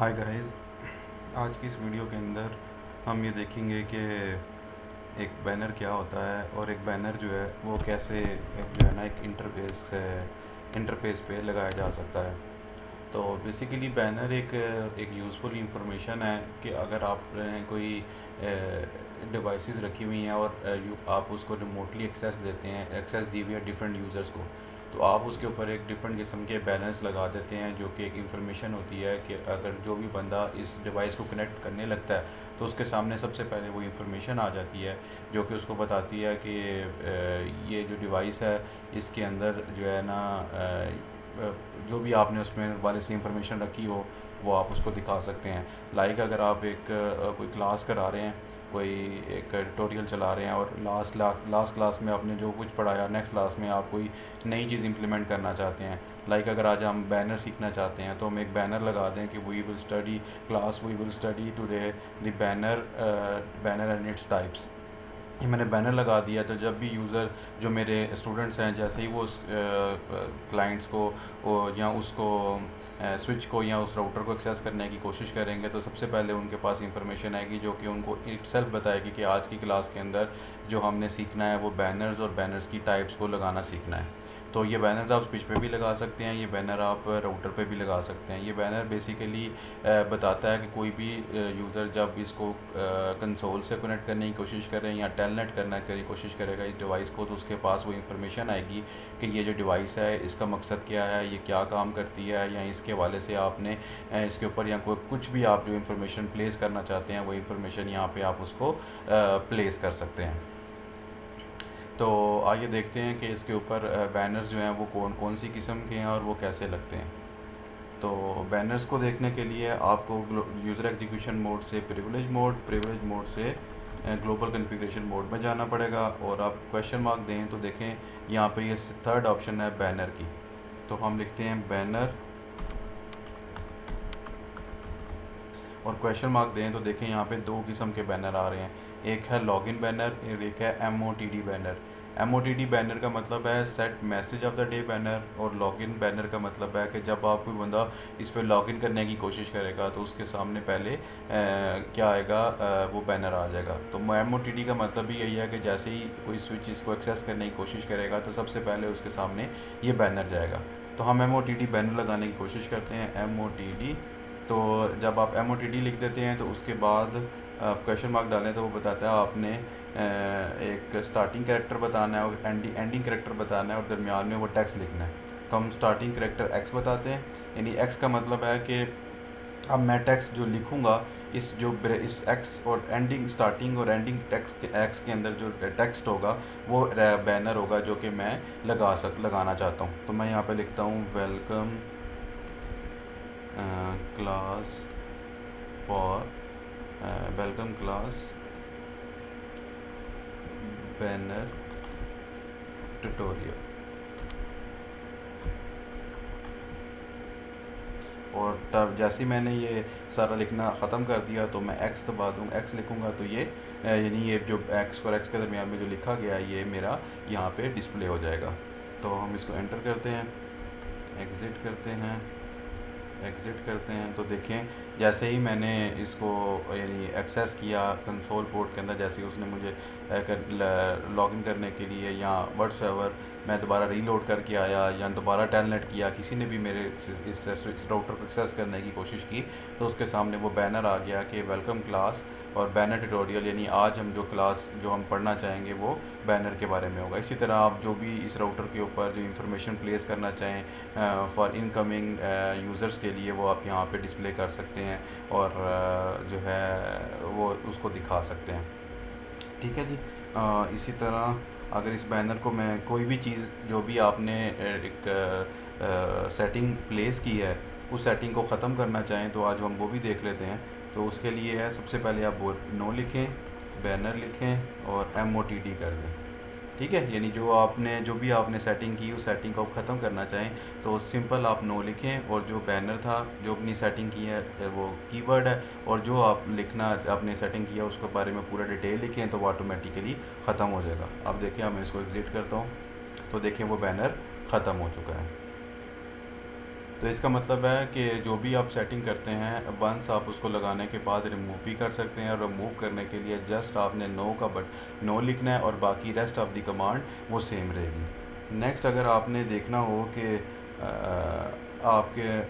Hi guys. आज की इस वीडियो के अंदर हम ये देखेंगे कि एक बैनर क्या होता है और एक बैनर जो है वो कैसे एक जो है ना एक इंटरफेस पे लगाया जा सकता है। तो बेसिकली बैनर एक यूज़फुल इंफॉर्मेशन है कि अगर आपने कोई डिवाइसेस रखी हुई हैं और आप उसको रिमोटली एक्सेस देते हैं, एक्सेस दी हुई है डिफरेंट यूज़र्स को, तो आप उसके ऊपर एक डिफरेंट किस्म के बैनर्स लगा देते हैं जो कि एक इंफॉर्मेशन होती है कि अगर जो भी बंदा इस डिवाइस को कनेक्ट करने लगता है तो उसके सामने सबसे पहले वो इंफॉर्मेशन आ जाती है जो कि उसको बताती है कि ये जो डिवाइस है इसके अंदर जो है ना जो भी आपने उसमें वाले से इंफॉर्मेशन रखी हो वो आप उसको दिखा सकते हैं। लाइक अगर आप एक कोई क्लास करा रहे हैं, कोई एक ट्यूटोरियल चला रहे हैं और लास्ट क्लास में आपने जो कुछ पढ़ाया नेक्स्ट क्लास में आप कोई नई चीज़ इंप्लीमेंट करना चाहते हैं। लाइक अगर आज हम बैनर सीखना चाहते हैं तो हम एक बैनर लगा दें कि we will study today the banner and its types. ये मैंने बैनर लगा दिया तो जब भी यूज़र जो मेरे स्टूडेंट्स हैं जैसे ही वो उस क्लाइंट्स को या उसको स्विच को या उस राउटर को एक्सेस करने की कोशिश करेंगे तो सबसे पहले उनके पास इंफॉर्मेशन आएगी जो कि उनको इटसेल्फ बताएगी कि आज की क्लास के अंदर जो हमने सीखना है वो बैनर्स और बैनर्स की टाइप्स को लगाना सीखना है। तो ये बैनर्स आप स्विच पे भी लगा सकते हैं, ये बैनर आप राउटर पे भी लगा सकते हैं। ये बैनर बेसिकली बताता है कि कोई भी यूज़र जब इसको कंसोल से कनेक्ट करने की कोशिश करें या टेलनेट करने की कोशिश करेगा इस डिवाइस को, तो उसके पास वो इन्फॉर्मेशन आएगी कि ये जो डिवाइस है इसका मकसद क्या है, ये क्या काम करती है, या इसके हवाले से आपने इसके ऊपर या कोई कुछ भी आप जो इन्फॉर्मेशन प्लेस करना चाहते हैं वो इन्फॉर्मेशन यहाँ पे आप उसको प्लेस कर सकते हैं। तो आइए देखते हैं कि इसके ऊपर बैनर्स जो हैं वो कौन कौन सी किस्म के हैं और वो कैसे लगते हैं। तो बैनर्स को देखने के लिए आपको यूज़र एग्जीक्यूशन मोड से प्रिविलेज मोड से ग्लोबल कॉन्फ़िगरेशन मोड में जाना पड़ेगा और आप क्वेश्चन मार्क दें तो देखें यहाँ पे ये थर्ड ऑप्शन है बैनर की। तो हम लिखते हैं बैनर और क्वेश्चन मार्क दें तो देखें यहाँ पे दो किस्म के बैनर आ रहे हैं, एक है लॉगिन बैनर और एक है MOTD बैनर। MOTD बैनर का मतलब है set message of the day banner और लॉगिन बैनर का मतलब है कि जब आप कोई बंदा इस पर लॉगिन करने की कोशिश करेगा तो उसके सामने पहले क्या आएगा, वो बैनर आ जाएगा। तो MOTD का मतलब भी यही है कि जैसे ही कोई स्विच इसको एक्सेस करने की कोशिश करेगा तो सबसे पहले उसके सामने ये बैनर जाएगा। तो हम MOTD बैनर लगाने की कोशिश करते हैं MOTD। तो जब आप MOTD लिख देते हैं तो उसके बाद क्वेश्चन मार्क डालें तो वो बताता है आपने एक स्टार्टिंग कैरेक्टर बताना है और एंडिंग कैरेक्टर बताना है और दरमियान में वो टेक्स्ट लिखना है। तो हम स्टार्टिंग कैरेक्टर X बताते हैं, यानी X का मतलब है कि अब मैं टेक्स्ट जो लिखूँगा इस X और एंडिंग स्टार्टिंग और एंडिंग टेक्स्ट के X के अंदर जो टेक्स्ट होगा वो बैनर होगा जो कि मैं लगाना चाहता हूँ। तो मैं यहाँ पे लिखता हूँ welcome class for welcome class banner tutorial. और तब जैसे ही मैंने ये सारा लिखना ख़त्म कर दिया तो मैं X दबा दूँ, X लिखूँगा तो ये यानी ये जो X और X के दरमियान में जो लिखा गया है ये मेरा यहाँ पे डिस्प्ले हो जाएगा। तो हम इसको एंटर करते हैं, एग्ज़िट करते हैं तो देखें जैसे ही मैंने इसको यानी एक्सेस किया कंसोल पोर्ट के अंदर, जैसे ही उसने मुझे लॉगिन करने के लिए या व्हाट्सएवर मैं दोबारा रीलोड करके आया या दोबारा टेलनेट किया, किसी ने भी मेरे इस राउटर को एक्सेस करने की कोशिश की तो उसके सामने वो बैनर आ गया कि वेलकम क्लास और बैनर ट्यूटोरियल, यानी आज हम जो हम पढ़ना चाहेंगे वो बैनर के बारे में होगा। इसी तरह आप जो भी इस राउटर के ऊपर जो इंफॉर्मेशन प्लेस करना चाहें फॉर इनकमिंग यूज़र्स के लिए वो आप यहाँ पे डिस्प्ले कर सकते हैं और जो है वो उसको दिखा सकते हैं। ठीक है जी। इसी तरह अगर इस बैनर को मैं कोई भी चीज़ जो भी आपने एक सेटिंग प्लेस की है उस सेटिंग को ख़त्म करना चाहें तो आज हम वो भी देख लेते हैं। तो उसके लिए है सबसे पहले आप वो नो लिखें, बैनर लिखें और MOTD कर दें। ठीक है, यानी जो भी आपने सेटिंग की उस सेटिंग को ख़त्म करना चाहें तो सिंपल आप नो लिखें और जो बैनर था जो अपनी सेटिंग की है वो कीवर्ड है और जो आप लिखना आपने सेटिंग किया उसके बारे में पूरा डिटेल लिखें तो वो ऑटोमेटिकली ख़त्म हो जाएगा। अब देखिए मैं इसको एग्ज़िट करता हूँ तो देखिए वो बैनर ख़त्म हो चुका है। तो इसका मतलब है कि जो भी आप सेटिंग करते हैं वंस आप उसको लगाने के बाद रिमूव भी कर सकते हैं। और रिमूव करने के लिए जस्ट आपने नो का बट नो लिखना है और बाकी रेस्ट ऑफ दी कमांड वो सेम रहेगी। नेक्स्ट अगर आपने देखना हो कि आपके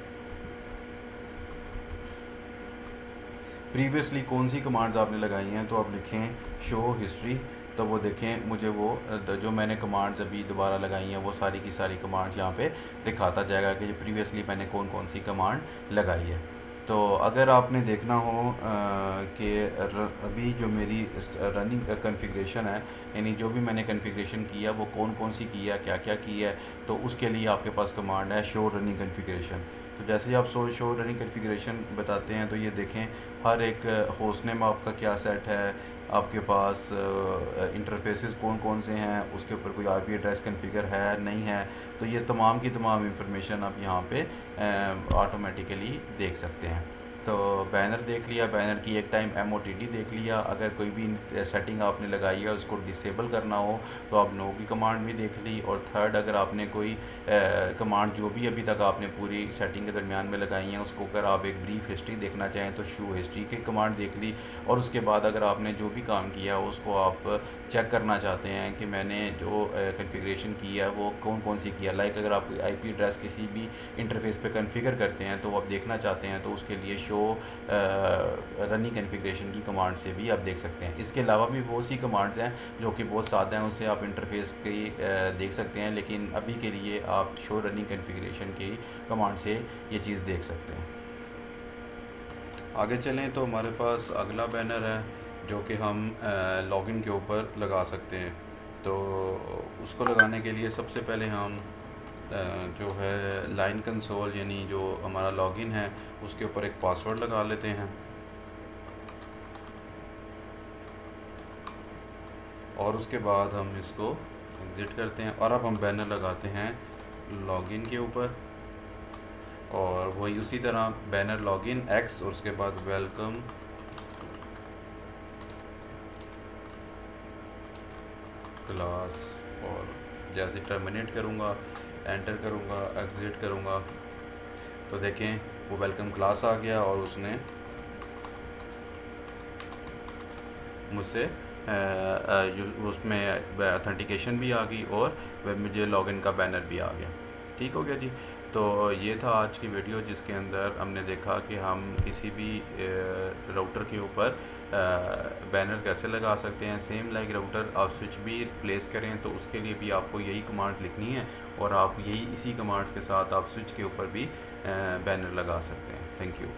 प्रीवियसली कौन सी कमांड्स आपने लगाई हैं, तो आप लिखें शो हिस्ट्री। तो वो देखें मुझे वो जो मैंने कमांड्स अभी दोबारा लगाई हैं वो सारी की सारी कमांड्स यहाँ पे दिखाता जाएगा कि प्रीवियसली मैंने कौन कौन सी कमांड लगाई है। तो अगर आपने देखना हो कि अभी जो मेरी रनिंग कॉन्फ़िगरेशन है, यानी जो भी मैंने कॉन्फ़िगरेशन किया वो कौन कौन सी की है, क्या क्या की है, तो उसके लिए आपके पास कमांड है शो रनिंग कॉन्फ़िगरेशन। तो जैसे ही आप शो रनिंग कॉन्फ़िगरेशन बताते हैं तो ये देखें हर एक होस्ट नेम आपका क्या सेट है, आपके पास इंटरफेसेस कौन कौन से हैं, उसके ऊपर कोई आईपी एड्रेस कॉन्फ़िगर है नहीं है। तो ये तमाम की तमाम इंफॉर्मेशन आप यहाँ पे ऑटोमेटिकली देख सकते हैं। तो बैनर देख लिया, बैनर की एक टाइम एमओटीडी देख लिया। अगर कोई भी सेटिंग आपने लगाई है उसको डिसेबल करना हो तो आप नो की कमांड भी देख ली। और थर्ड, अगर आपने कोई कमांड जो भी अभी तक आपने पूरी सेटिंग के दरमियान में लगाई हैं उसको अगर आप एक ब्रीफ हिस्ट्री देखना चाहें तो शो हिस्ट्री की कमांड देख ली। और उसके बाद अगर आपने जो भी काम किया उसको आप चेक करना चाहते हैं कि मैंने जो कॉन्फ़िगरेशन की है वो कौन कौन सी किया, लाइक अगर आप आईपी एड्रेस किसी भी इंटरफेस पे कॉन्फ़िगर करते हैं तो आप देखना चाहते हैं तो उसके लिए शो रनिंग कॉन्फ़िगरेशन की कमांड से भी आप देख सकते हैं। इसके अलावा भी बहुत सी कमांड्स हैं जो कि बहुत सादा हैं, उससे आप इंटरफेस की देख सकते हैं, लेकिन अभी के लिए आप शो रनिंग कॉन्फ़िगरेशन की कमांड से ये चीज़ देख सकते हैं। आगे चलें तो हमारे पास अगला बैनर है जो कि हम लॉगिन के ऊपर लगा सकते हैं। तो उसको लगाने के लिए सबसे पहले हम जो है लाइन कंसोल यानी जो हमारा लॉगिन है उसके ऊपर एक पासवर्ड लगा लेते हैं। और उसके बाद हम इसको एग्ज़िट करते हैं और अब हम बैनर लगाते हैं लॉगिन के ऊपर। और वही उसी तरह बैनर लॉगिन एक्स और उसके बाद वेलकम क्लास। और जैसे टर्मिनेट करूँगा, एंटर करूँगा, एग्ज़िट करूँगा तो देखें वो वेलकम क्लास आ गया और उसने मुझसे उसमें ऑथेंटिकेशन भी आ गई और मुझे लॉगिन का बैनर भी आ गया। ठीक हो गया जी। तो ये था आज की वीडियो जिसके अंदर हमने देखा कि हम किसी भी राउटर के ऊपर बैनर्स कैसे लगा सकते हैं। सेम लाइक राउटर आप स्विच भी प्लेस करें तो उसके लिए भी आपको यही कमांड लिखनी है और आप इसी कमांड्स के साथ आप स्विच के ऊपर भी बैनर लगा सकते हैं। Thank you.